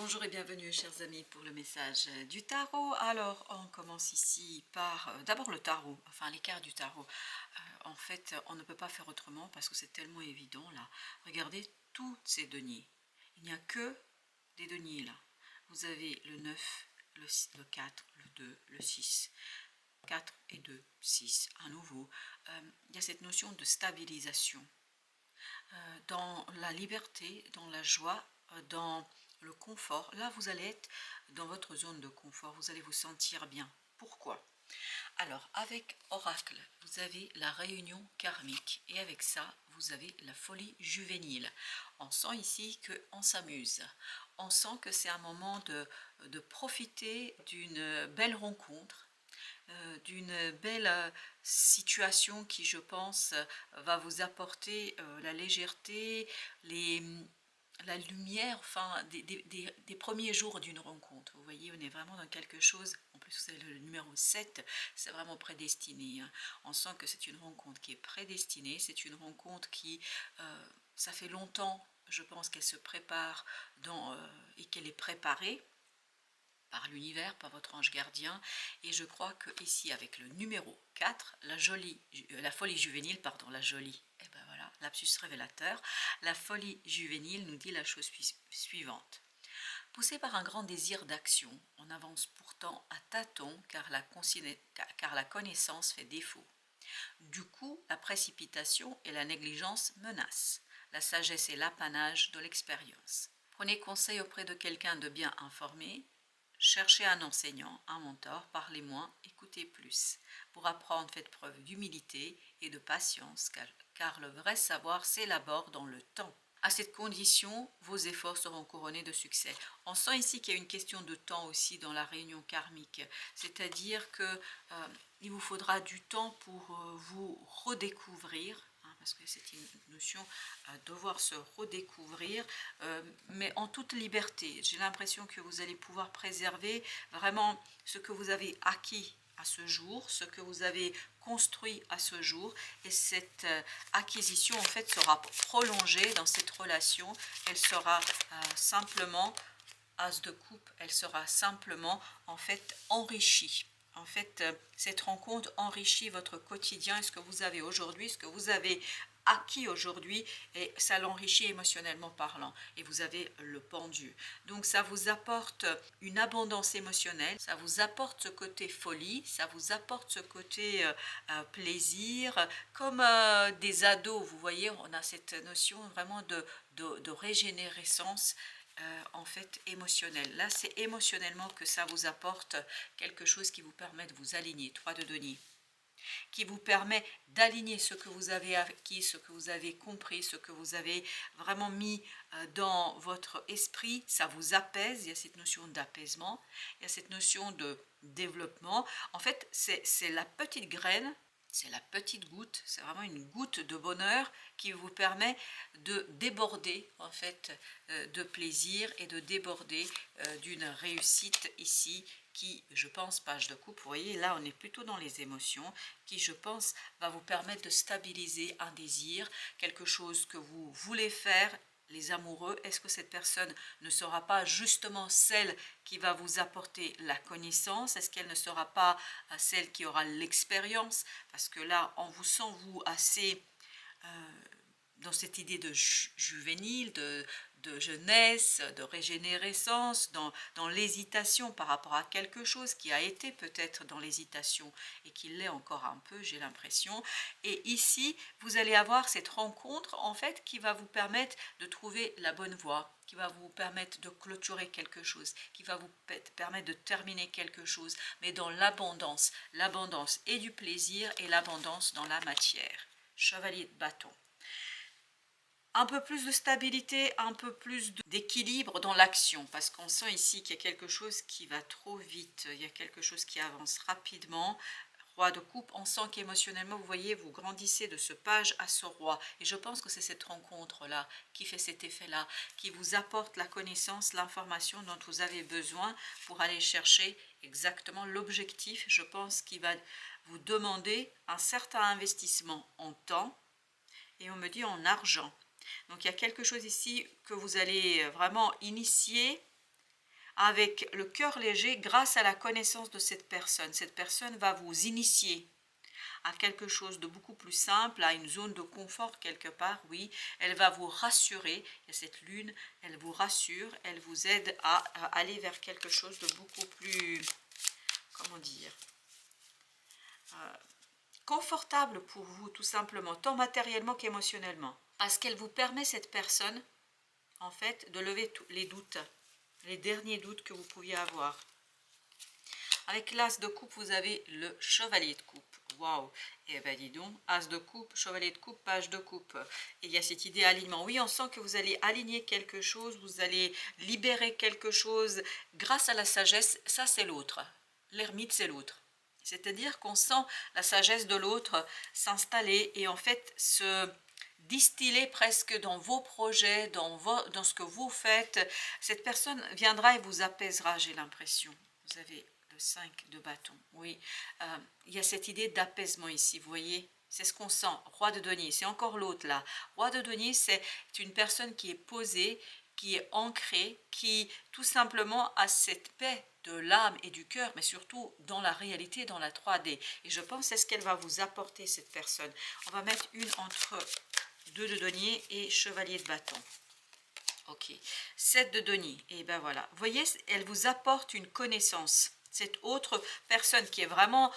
Bonjour et bienvenue chers amis pour le message du tarot. Alors on commence ici par d'abord le tarot, enfin les cartes du tarot. En fait on ne peut pas faire autrement parce que c'est tellement évident là. Regardez toutes ces deniers. Il n'y a que des deniers là. Vous avez le 9, le 4, le 2, le 6. 4 et 2, 6 à nouveau. Il y a cette notion de stabilisation. Dans la liberté, dans la joie, dans le confort. Là, vous allez être dans votre zone de confort, vous allez vous sentir bien. Pourquoi? Alors, avec Oracle, vous avez la réunion karmique et avec ça, vous avez la folie juvénile. On sent ici qu'on s'amuse. On sent que c'est un moment de profiter d'une belle rencontre, d'une belle situation qui, je pense, va vous apporter la légèreté, la lumière, enfin, des premiers jours d'une rencontre. Vous voyez, on est vraiment dans quelque chose, en plus c'est le numéro 7, c'est vraiment prédestiné. Hein. On sent que c'est une rencontre qui est prédestinée, c'est une rencontre qui, ça fait longtemps, je pense qu'elle se prépare et qu'elle est préparée par l'univers, par votre ange gardien, et je crois que ici avec le numéro 4, la folie juvénile, pardon, la jolie, et ben voilà, lapsus révélateur, la folie juvénile nous dit la chose suivante. Poussé par un grand désir d'action, on avance pourtant à tâtons car la connaissance fait défaut. Du coup, la précipitation et la négligence menacent. La sagesse est l'apanage de l'expérience. Prenez conseil auprès de quelqu'un de bien informé. Cherchez un enseignant, un mentor, parlez moins, écoutez plus. Pour apprendre, faites preuve d'humilité et de patience, car le vrai savoir s'élabore dans le temps. À cette condition, vos efforts seront couronnés de succès. On sent ici qu'il y a une question de temps aussi dans la réunion karmique, c'est-à-dire que il vous faudra du temps pour vous redécouvrir, parce que c'est une notion à devoir se redécouvrir, mais en toute liberté. J'ai l'impression que vous allez pouvoir préserver vraiment ce que vous avez acquis à ce jour, ce que vous avez construit à ce jour, et cette acquisition en fait sera prolongée dans cette relation. Elle sera simplement, as de coupe, elle sera simplement en fait enrichie. En fait, cette rencontre enrichit votre quotidien, ce que vous avez aujourd'hui, ce que vous avez acquis aujourd'hui, et ça l'enrichit émotionnellement parlant, et vous avez le pendu. Donc ça vous apporte une abondance émotionnelle, ça vous apporte ce côté folie, ça vous apporte ce côté plaisir, comme des ados, vous voyez, on a cette notion vraiment de régénérescence, en fait émotionnel. Là, c'est émotionnellement que ça vous apporte quelque chose qui vous permet de vous aligner. 3 de denier. Qui vous permet d'aligner ce que vous avez acquis, ce que vous avez compris, ce que vous avez vraiment mis dans votre esprit. Ça vous apaise, il y a cette notion d'apaisement, il y a cette notion de développement. En fait, c'est la petite graine, c'est la petite goutte, c'est vraiment une goutte de bonheur qui vous permet de déborder en fait de plaisir et de déborder d'une réussite ici qui, je pense, page de coupe, vous voyez, là on est plutôt dans les émotions, qui je pense va vous permettre de stabiliser un désir, quelque chose que vous voulez faire. Les amoureux, est-ce que cette personne ne sera pas justement celle qui va vous apporter la connaissance? Est-ce qu'elle ne sera pas celle qui aura l'expérience? Parce que là, on vous sent, vous, assez dans cette idée de juvénile, de jeunesse, de régénérescence, dans l'hésitation par rapport à quelque chose qui a été peut-être dans l'hésitation et qui l'est encore un peu, j'ai l'impression. Et ici, vous allez avoir cette rencontre en fait qui va vous permettre de trouver la bonne voie, qui va vous permettre de clôturer quelque chose, qui va vous permettre de terminer quelque chose, mais dans l'abondance et du plaisir et l'abondance dans la matière. Chevalier de bâton. Un peu plus de stabilité, un peu plus d'équilibre dans l'action, parce qu'on sent ici qu'il y a quelque chose qui va trop vite, il y a quelque chose qui avance rapidement. Roi de coupe, on sent qu'émotionnellement, vous voyez, vous grandissez de ce page à ce roi. Et je pense que c'est cette rencontre-là qui fait cet effet-là, qui vous apporte la connaissance, l'information dont vous avez besoin pour aller chercher exactement l'objectif, je pense, qui va vous demander un certain investissement en temps, et on me dit en argent. Donc il y a quelque chose ici que vous allez vraiment initier avec le cœur léger grâce à la connaissance de cette personne. Cette personne va vous initier à quelque chose de beaucoup plus simple, à une zone de confort quelque part, oui. Elle va vous rassurer, il y a cette lune, elle vous rassure, elle vous aide à aller vers quelque chose de beaucoup plus, comment dire, confortable pour vous, tout simplement, tant matériellement qu'émotionnellement. Parce qu'elle vous permet, cette personne, en fait, de lever les doutes, les derniers doutes que vous pouviez avoir. Avec l'as de coupe, vous avez le chevalier de coupe. Waouh! Et ben dis donc, as de coupe, chevalier de coupe, page de coupe. Et il y a cette idée alignement. Oui, on sent que vous allez aligner quelque chose, vous allez libérer quelque chose grâce à la sagesse. Ça, c'est l'autre. L'ermite, c'est l'autre. C'est-à-dire qu'on sent la sagesse de l'autre s'installer et en fait se distiller presque dans vos projets, dans ce que vous faites. Cette personne viendra et vous apaisera, j'ai l'impression. Vous avez le 5 de bâton, oui. Il y a cette idée d'apaisement ici, vous voyez. C'est ce qu'on sent. Roi de denier, c'est encore l'autre là. Roi de denier, c'est une personne qui est posée, qui est ancrée, qui tout simplement a cette paix de l'âme et du cœur, mais surtout dans la réalité, dans la 3D. Et je pense que c'est ce qu'elle va vous apporter, cette personne. On va mettre une entre 2 de denier et chevalier de bâton. Ok, 7 de denier. Et ben voilà, vous voyez, elle vous apporte une connaissance. Cette autre personne qui est vraiment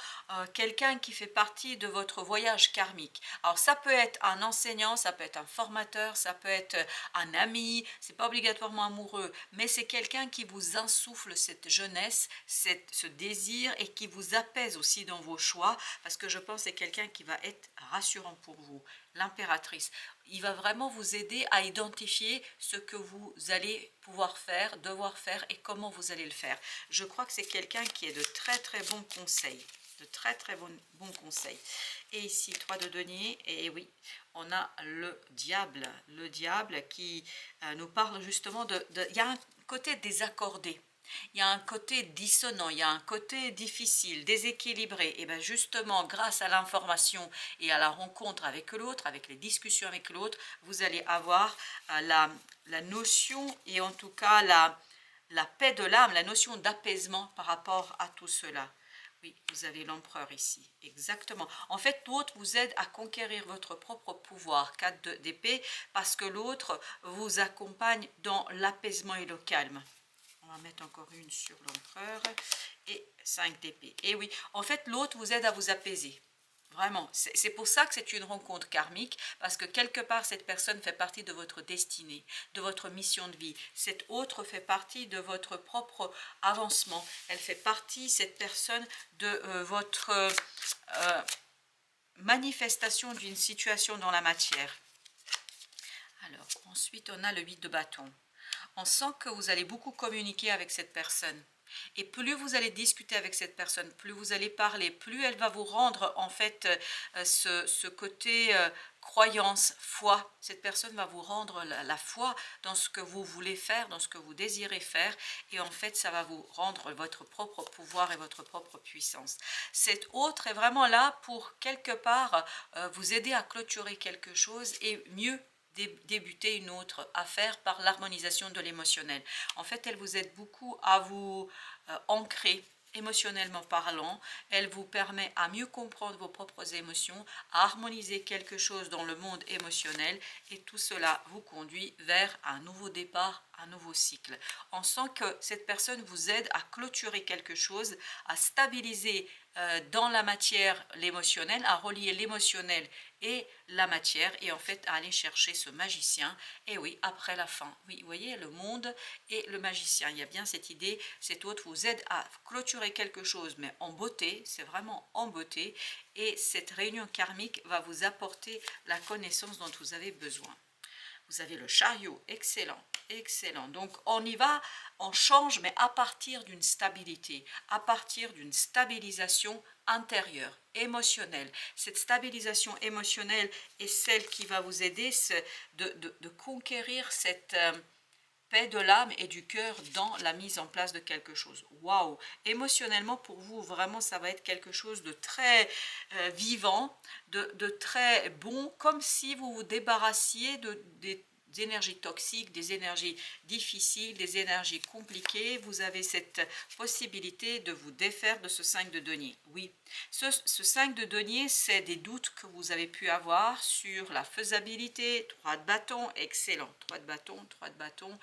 quelqu'un qui fait partie de votre voyage karmique. Alors ça peut être un enseignant, ça peut être un formateur, ça peut être un ami, c'est pas obligatoirement amoureux, mais c'est quelqu'un qui vous insuffle cette jeunesse, ce désir et qui vous apaise aussi dans vos choix, parce que je pense que c'est quelqu'un qui va être rassurant pour vous. L'impératrice, il va vraiment vous aider à identifier ce que vous allez pouvoir faire, devoir faire et comment vous allez le faire. Je crois que c'est quelqu'un qui est de très très bons conseils, de très très bons conseils. Et ici 3 de denier, et oui, on a le diable qui nous parle justement il y a un côté désaccordé. Il y a un côté dissonant, il y a un côté difficile, déséquilibré. Et bien justement, grâce à l'information et à la rencontre avec l'autre, avec les discussions avec l'autre, vous allez avoir la notion et en tout cas la paix de l'âme, la notion d'apaisement par rapport à tout cela. Oui, vous avez l'empereur ici, exactement. En fait, l'autre vous aide à conquérir votre propre pouvoir, 4 d'épée, parce que l'autre vous accompagne dans l'apaisement et le calme. On va mettre encore une sur l'empereur et 5 d'épée. Et oui, en fait, l'autre vous aide à vous apaiser. Vraiment, c'est pour ça que c'est une rencontre karmique, parce que quelque part, cette personne fait partie de votre destinée, de votre mission de vie. Cette autre fait partie de votre propre avancement. Elle fait partie, cette personne, de votre manifestation d'une situation dans la matière. Alors, ensuite, on a le 8 de bâton. On sent que vous allez beaucoup communiquer avec cette personne. Et plus vous allez discuter avec cette personne, plus vous allez parler, plus elle va vous rendre en fait ce côté croyance, foi. Cette personne va vous rendre la foi dans ce que vous voulez faire, dans ce que vous désirez faire. Et en fait, ça va vous rendre votre propre pouvoir et votre propre puissance. Cette autre est vraiment là pour quelque part vous aider à clôturer quelque chose et mieux débuter une autre affaire par l'harmonisation de l'émotionnel. En fait, elle vous aide beaucoup à vous ancrer émotionnellement parlant. Elle vous permet à mieux comprendre vos propres émotions, à harmoniser quelque chose dans le monde émotionnel et tout cela vous conduit vers un nouveau départ, un nouveau cycle. On sent que cette personne vous aide à clôturer quelque chose, à stabiliser dans la matière l'émotionnel, à relier l'émotionnel et la matière et en fait à aller chercher ce magicien. Et oui, après la fin, oui, vous voyez, le monde et le magicien, il y a bien cette idée, cet autre vous aide à clôturer quelque chose, mais en beauté, c'est vraiment en beauté, et cette réunion karmique va vous apporter la connaissance dont vous avez besoin. Vous avez le chariot, excellent, excellent. Donc on y va, on change, mais à partir d'une stabilité, à partir d'une stabilisation intérieure, émotionnelle. Cette stabilisation émotionnelle est celle qui va vous aider de conquérir cette paix de l'âme et du cœur dans la mise en place de quelque chose. Waouh! Émotionnellement, pour vous, vraiment, ça va être quelque chose de très vivant, de très bon, comme si vous vous débarrassiez énergies toxiques, des énergies difficiles, des énergies compliquées, vous avez cette possibilité de vous défaire de ce 5 de denier. Oui, ce 5 de denier, c'est des doutes que vous avez pu avoir sur la faisabilité. 3 de bâton, excellent. 3 de bâton, 3 de bâton.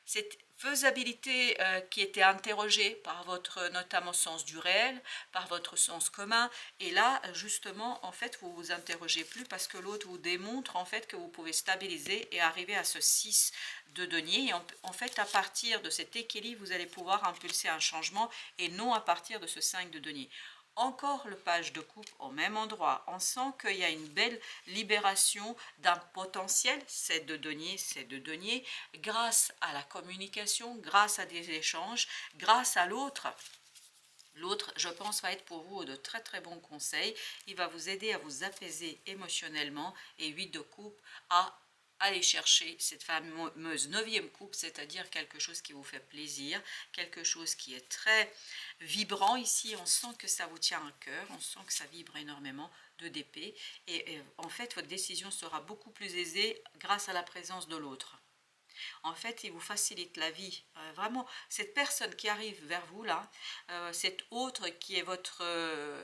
Cette faisabilité qui était interrogée par votre notamment sens du réel, par votre sens commun, et là justement en fait vous vous interrogez plus parce que l'autre vous démontre en fait que vous pouvez stabiliser et arriver à ce 6 de denier, et en fait à partir de cet équilibre vous allez pouvoir impulser un changement et non à partir de ce 5 de denier. Encore le page de coupe au même endroit, on sent qu'il y a une belle libération d'un potentiel, c'est de denier, grâce à la communication, grâce à des échanges, grâce à l'autre. L'autre, je pense, va être pour vous de très très bons conseils. Il va vous aider à vous apaiser émotionnellement, et 8 de coupe à aller chercher cette fameuse 9e coupe, c'est-à-dire quelque chose qui vous fait plaisir, quelque chose qui est très vibrant. Ici, on sent que ça vous tient à cœur, on sent que ça vibre énormément, de d'épée, et en fait, votre décision sera beaucoup plus aisée grâce à la présence de l'autre. En fait, il vous facilite la vie. Vraiment, cette personne qui arrive vers vous là, cette autre qui est votre...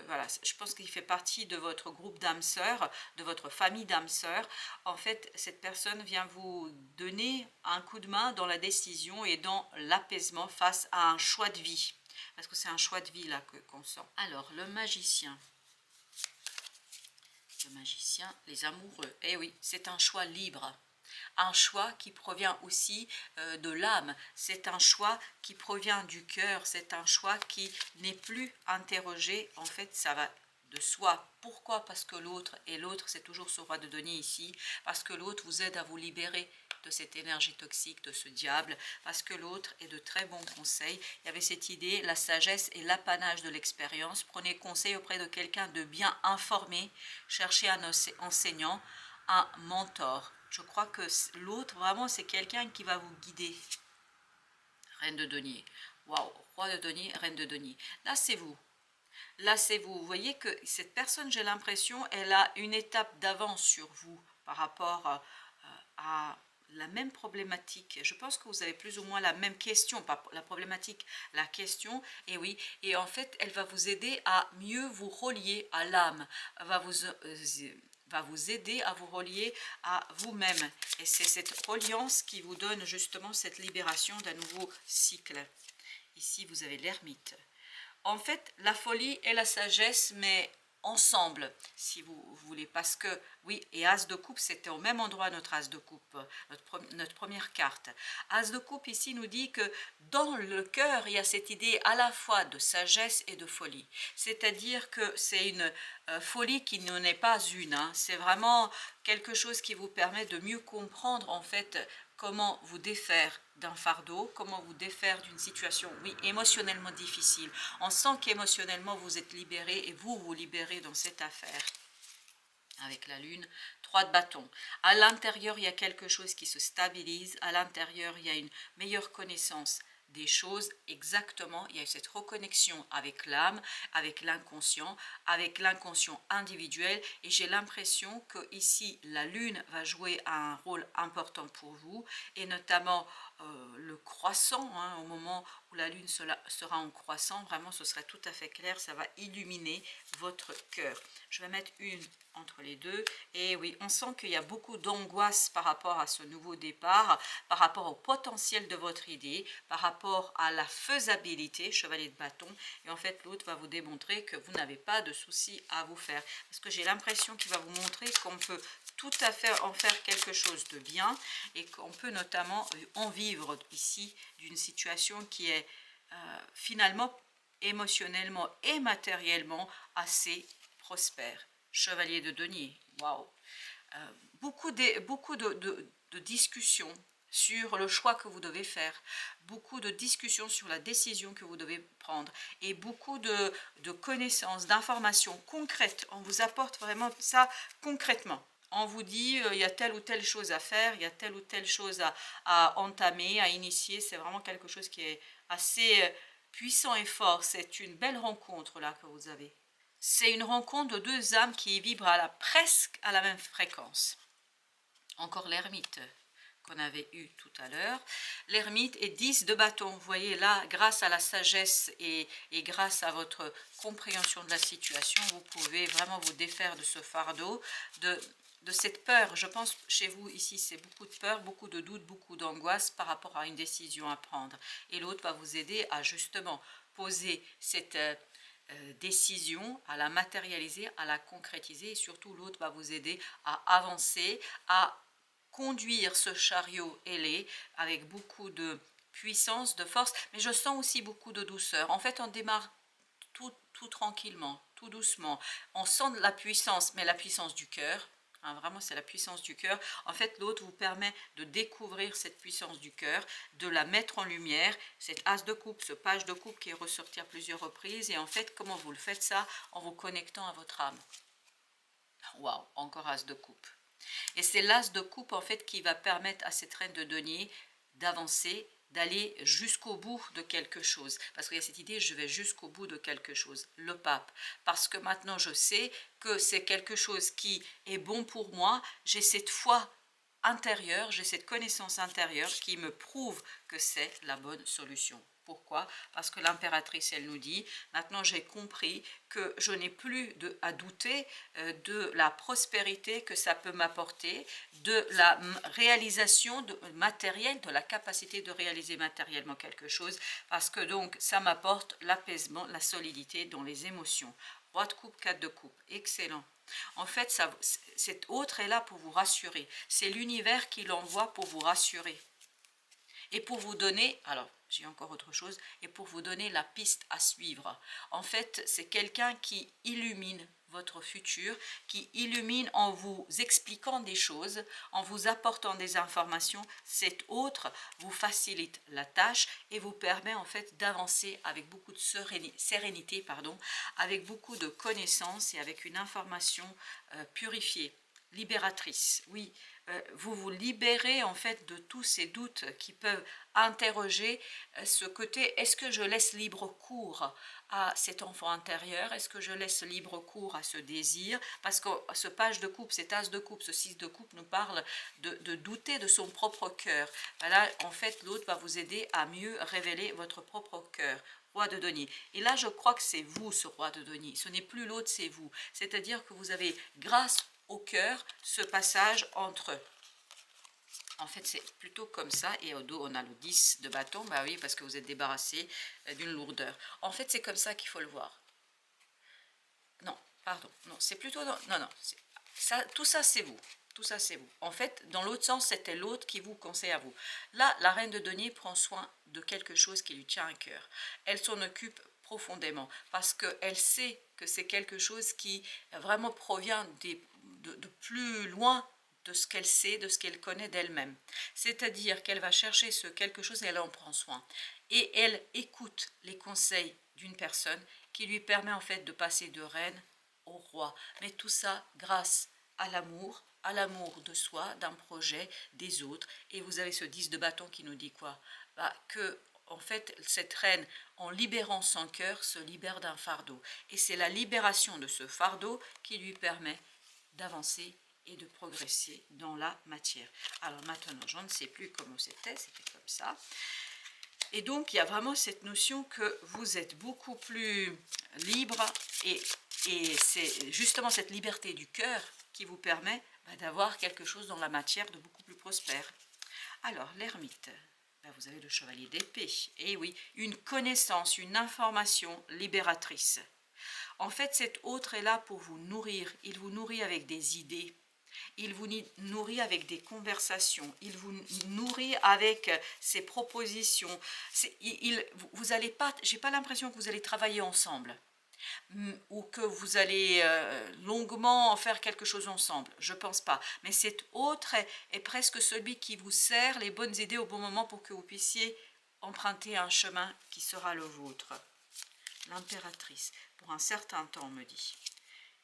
voilà, je pense qu'il fait partie de votre groupe d'âmes sœurs, de votre famille d'âmes sœurs. En fait, cette personne vient vous donner un coup de main dans la décision et dans l'apaisement face à un choix de vie. Parce que c'est un choix de vie là qu'on sent. Alors, le magicien. Le magicien, les amoureux. Eh oui, c'est un choix libre. Un choix qui provient aussi de l'âme, c'est un choix qui provient du cœur, c'est un choix qui n'est plus interrogé, en fait ça va de soi. Pourquoi? Parce que l'autre, et l'autre c'est toujours ce roi de denier ici, parce que l'autre vous aide à vous libérer de cette énergie toxique, de ce diable, parce que l'autre est de très bons conseils. Il y avait cette idée, la sagesse et l'apanage de l'expérience. Prenez conseil auprès de quelqu'un de bien informé, cherchez un enseignant, un mentor. Je crois que l'autre, vraiment, c'est quelqu'un qui va vous guider. Reine de denier. Waouh, roi de denier, reine de denier. Là, c'est vous. Là, c'est vous. Vous voyez que cette personne, j'ai l'impression, elle a une étape d'avance sur vous par rapport à la même problématique. Je pense que vous avez plus ou moins la même question, pas la problématique, la question. Et oui, et en fait, elle va vous aider à mieux vous relier à l'âme, va vous aider à vous relier à vous-même. Et c'est cette reliance qui vous donne justement cette libération d'un nouveau cycle. Ici, vous avez l'ermite. En fait, la folie et la sagesse, mais ensemble, si vous voulez, parce que, oui, et As de coupe, c'était au même endroit notre As de coupe, notre première carte. As de coupe ici nous dit que dans le cœur, il y a cette idée à la fois de sagesse et de folie. C'est-à-dire que c'est une folie qui n'en est pas une, hein. C'est vraiment quelque chose qui vous permet de mieux comprendre, en fait, comment vous défaire d'un fardeau, comment vous défaire d'une situation, oui, émotionnellement difficile. On sent qu'émotionnellement vous êtes libéré et vous vous libérez dans cette affaire. Avec la lune, 3 de bâton. À l'intérieur, il y a quelque chose qui se stabilise. À l'intérieur, il y a une meilleure connaissance des choses. Exactement, il y a cette reconnexion avec l'âme, avec l'inconscient individuel. Et j'ai l'impression que ici, la lune va jouer un rôle important pour vous. Et notamment le croissant, hein, au moment où la lune sera en croissant, vraiment ce serait tout à fait clair, ça va illuminer votre cœur. Je vais mettre une entre les deux, et oui, on sent qu'il y a beaucoup d'angoisse par rapport à ce nouveau départ, par rapport au potentiel de votre idée, par rapport à la faisabilité, chevalier de bâton, et en fait l'autre va vous démontrer que vous n'avez pas de soucis à vous faire, parce que j'ai l'impression qu'il va vous montrer qu'on peut tout à fait en faire quelque chose de bien, et qu'on peut notamment en vivre ici d'une situation qui est finalement émotionnellement et matériellement assez prospère. Chevalier de denier, waouh! Beaucoup de discussions sur le choix que vous devez faire, beaucoup de discussions sur la décision que vous devez prendre, et beaucoup de connaissances, d'informations concrètes. On vous apporte vraiment ça concrètement. On vous dit, il y a telle ou telle chose à faire, il y a telle ou telle chose à entamer, à initier. C'est vraiment quelque chose qui est assez puissant et fort. C'est une belle rencontre là que vous avez. C'est une rencontre de deux âmes qui vibrent presque à la même fréquence. Encore l'ermite qu'on avait eu tout à l'heure. L'ermite est 10 de bâton. Vous voyez là, grâce à la sagesse et grâce à votre compréhension de la situation, vous pouvez vraiment vous défaire de ce fardeau, de cette peur. Je pense chez vous ici, c'est beaucoup de peur, beaucoup de doutes, beaucoup d'angoisse par rapport à une décision à prendre. Et l'autre va vous aider à justement poser cette décision, à la matérialiser, à la concrétiser. Et surtout, l'autre va vous aider à avancer, à conduire ce chariot ailé avec beaucoup de puissance, de force, mais je sens aussi beaucoup de douceur. En fait, on démarre tout tranquillement, tout doucement. On sent de la puissance, mais la puissance du cœur. Hein, vraiment, c'est la puissance du cœur. En fait, l'autre vous permet de découvrir cette puissance du cœur, de la mettre en lumière, cette as de coupe, ce page de coupe qui est ressorti à plusieurs reprises. Et en fait, comment vous le faites ça? En vous connectant à votre âme. Waouh, encore as de coupe. Et c'est l'as de coupe en fait qui va permettre à cette reine de denier d'avancer, d'aller jusqu'au bout de quelque chose. Parce qu'il y a cette idée, je vais jusqu'au bout de quelque chose, le pape. Parce que maintenant je sais que c'est quelque chose qui est bon pour moi, j'ai cette foi intérieure, j'ai cette connaissance intérieure qui me prouve que c'est la bonne solution. Pourquoi? Parce que l'impératrice, elle nous dit, maintenant j'ai compris que je n'ai plus à douter de la prospérité que ça peut m'apporter, de la réalisation matérielle, de la capacité de réaliser matériellement quelque chose, parce que donc ça m'apporte l'apaisement, la solidité dans les émotions. Roi de coupe, 4 de coupe, excellent. En fait, cet autre est là pour vous rassurer. C'est l'univers qui l'envoie pour vous rassurer. Et pour vous donner, alors j'ai encore autre chose, et pour vous donner la piste à suivre. En fait, c'est quelqu'un qui illumine votre futur, qui illumine en vous expliquant des choses, en vous apportant des informations. Cet autre vous facilite la tâche et vous permet en fait d'avancer avec beaucoup de sérénité, avec beaucoup de connaissances et avec une information purifiée, libératrice. Oui, vous vous libérez en fait de tous ces doutes qui peuvent interroger ce côté, est-ce que je laisse libre cours à cet enfant intérieur, est-ce que je laisse libre cours à ce désir, parce que ce page de coupe, cet as de coupe, ce 6 de coupe nous parle de douter de son propre cœur. Là en fait l'autre va vous aider à mieux révéler votre propre cœur. Roi de denier. Et là je crois que c'est vous ce roi de denier, ce n'est plus l'autre, c'est vous. C'est-à-dire que vous avez grâce au cœur ce passage entre eux. En fait, c'est plutôt comme ça. Et au dos, on a le 10 de bâton. Bah oui, parce que vous êtes débarrassé d'une lourdeur. En fait, c'est comme ça qu'il faut le voir. Non, pardon. Non, c'est plutôt... Non, non. Ça, tout ça, c'est vous. Tout ça, c'est vous. En fait, dans l'autre sens, c'était l'autre qui vous conseille à vous. Là, la reine de denier prend soin de quelque chose qui lui tient à cœur. Elle s'en occupe profondément parce qu'elle sait que c'est quelque chose qui vraiment provient de plus loin de ce qu'elle sait, de ce qu'elle connaît d'elle-même. C'est-à-dire qu'elle va chercher ce quelque chose et elle en prend soin. Et elle écoute les conseils d'une personne qui lui permet en fait de passer de reine au roi. Mais tout ça grâce à l'amour de soi, d'un projet, des autres. Et vous avez ce 10 de bâton qui nous dit quoi? Que en fait, cette reine, en libérant son cœur, se libère d'un fardeau. Et c'est la libération de ce fardeau qui lui permet d'avancer et de progresser dans la matière. Alors maintenant, je ne sais plus comment c'était comme ça. Et donc, il y a vraiment cette notion que vous êtes beaucoup plus libre et c'est justement cette liberté du cœur qui vous permet d'avoir quelque chose dans la matière de beaucoup plus prospère. Alors, l'ermite, vous avez le chevalier d'épée. Et oui, une connaissance, une information libératrice. En fait, cet autre est là pour vous nourrir. Il vous nourrit avec des idées. Il vous nourrit avec des conversations. Il vous nourrit avec ses propositions. Vous allez pas, j'ai pas l'impression que vous allez travailler ensemble ou que vous allez longuement faire quelque chose ensemble. Je pense pas. Mais cet autre est presque celui qui vous sert les bonnes idées au bon moment pour que vous puissiez emprunter un chemin qui sera le vôtre. L'impératrice, pour un certain temps, on me dit.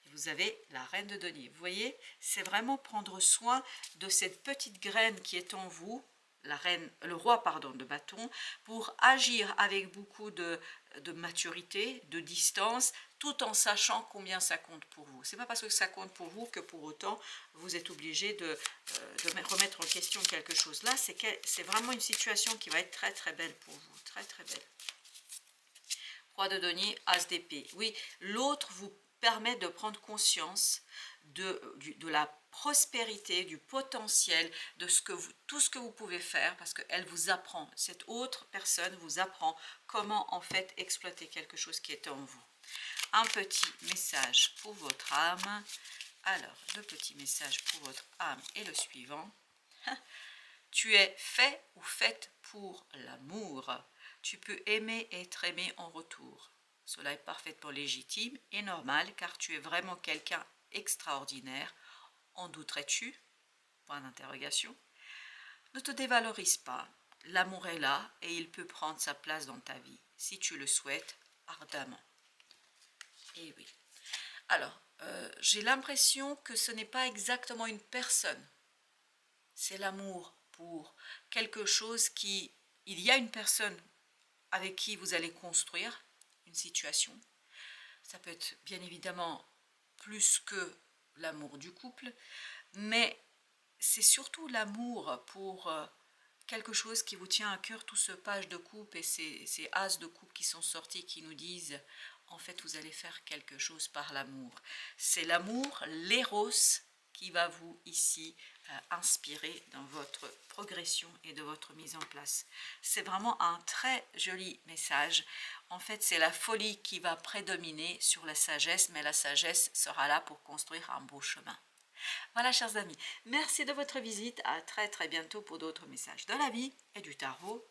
Et vous avez la reine de denier. Vous voyez, c'est vraiment prendre soin de cette petite graine qui est en vous, le roi pardon, de bâton, pour agir avec beaucoup de maturité, de distance, tout en sachant combien ça compte pour vous. C'est pas parce que ça compte pour vous que pour autant vous êtes obligé de remettre en question quelque chose. Là, c'est vraiment une situation qui va être très très belle pour vous, très très belle. Roi de denier, as d'épée. Oui, l'autre vous permet de prendre conscience de la prospérité, du potentiel, de tout ce que vous pouvez faire, parce qu'elle vous apprend, cette autre personne vous apprend comment en fait exploiter quelque chose qui est en vous. Un petit message pour votre âme. Alors, le petit message pour votre âme est le suivant. Tu es fait ou faite pour l'amour. Tu peux aimer et être aimé en retour. Cela est parfaitement légitime et normal car tu es vraiment quelqu'un extraordinaire. En douterais-tu? Point d'interrogation. Ne te dévalorise pas. L'amour est là et il peut prendre sa place dans ta vie, si tu le souhaites ardemment. Et oui. Alors, j'ai l'impression que ce n'est pas exactement une personne. C'est l'amour pour quelque chose qui... Il y a une personne avec qui vous allez construire une situation. Ça peut être bien évidemment plus que l'amour du couple, mais c'est surtout l'amour pour quelque chose qui vous tient à cœur, tout ce page de coupe et ces as de coupe qui sont sortis qui nous disent en fait vous allez faire quelque chose par l'amour. C'est l'amour, l'éros qui va vous ici inspirer dans votre progression et de votre mise en place. C'est vraiment un très joli message. En fait, c'est la folie qui va prédominer sur la sagesse, mais la sagesse sera là pour construire un beau chemin. Voilà, chers amis, merci de votre visite. À très très bientôt pour d'autres messages de la vie et du tarot.